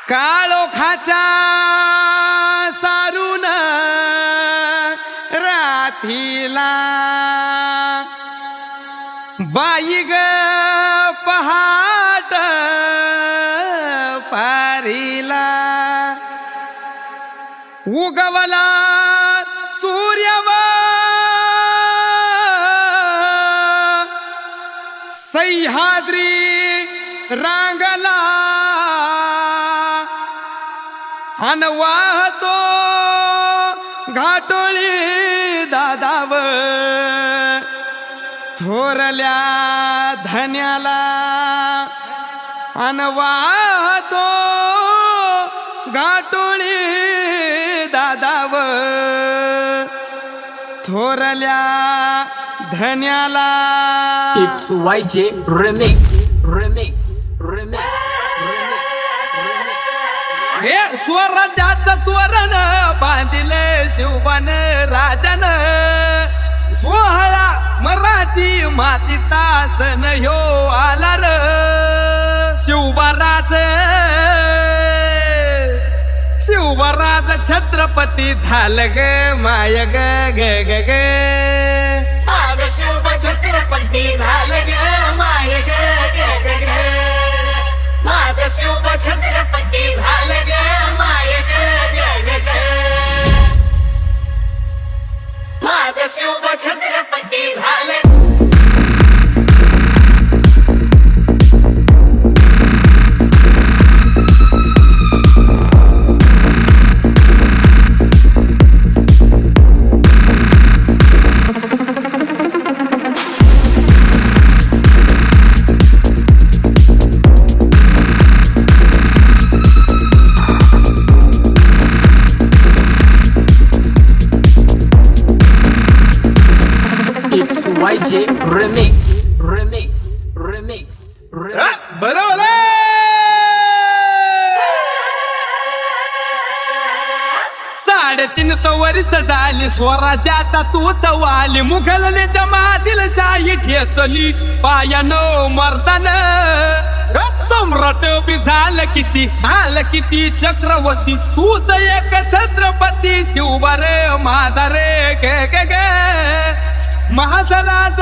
काळोखाच्या सारून रातीला बाई ग पहाट पारीला उगवला सूर्यवा सह्याद्री रांगला अन वाहतो घाटोळी दादाव थोरल्या धन्याला अन वाहतो घाटोळी दादाव थोरल्या धन्याला. It's YJ Remix. हे स्वराज्याचं तोरण बांधिले शिवबान राजन सोहळा मराठी मातीचा सण ह्यो आला र शिवबराज छत्रपती झालं ग माय ग ग ग ग माझं शिव छत्रपती झालं ग माय ग ग ग ग माझं शिव छत्रपती झालं ग माय ग ग ग ग माझं शिव छत्रपती झालं. It's YJ Remix. बरोबर. साडेतीन वर्ष झाली स्वराज्याचा तूत वाली मुघलने जमातील शाही ठेचली पायानो मर्दान सम्राट बी झालं किती आलं किती चक्रवर्ती तूच एक छत्रपती शिवबारे माझा रे गे गे गे माझा राज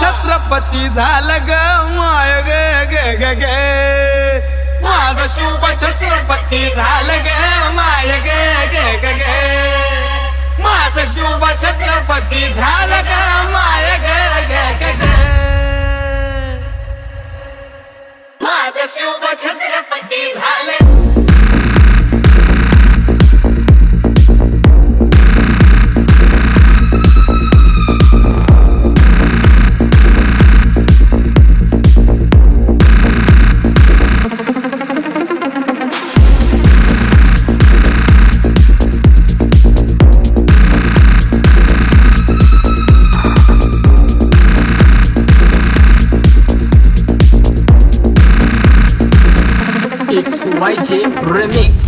छत्रपती झालं ग माय गे गे गे गे माझं शिव छत्रपती झालं ग माय गे गे गे गे माझं शिव छत्रपती झालं ग माय गे गे गे गे माझं शिव छत्रपती झालं. It's YJ Remix.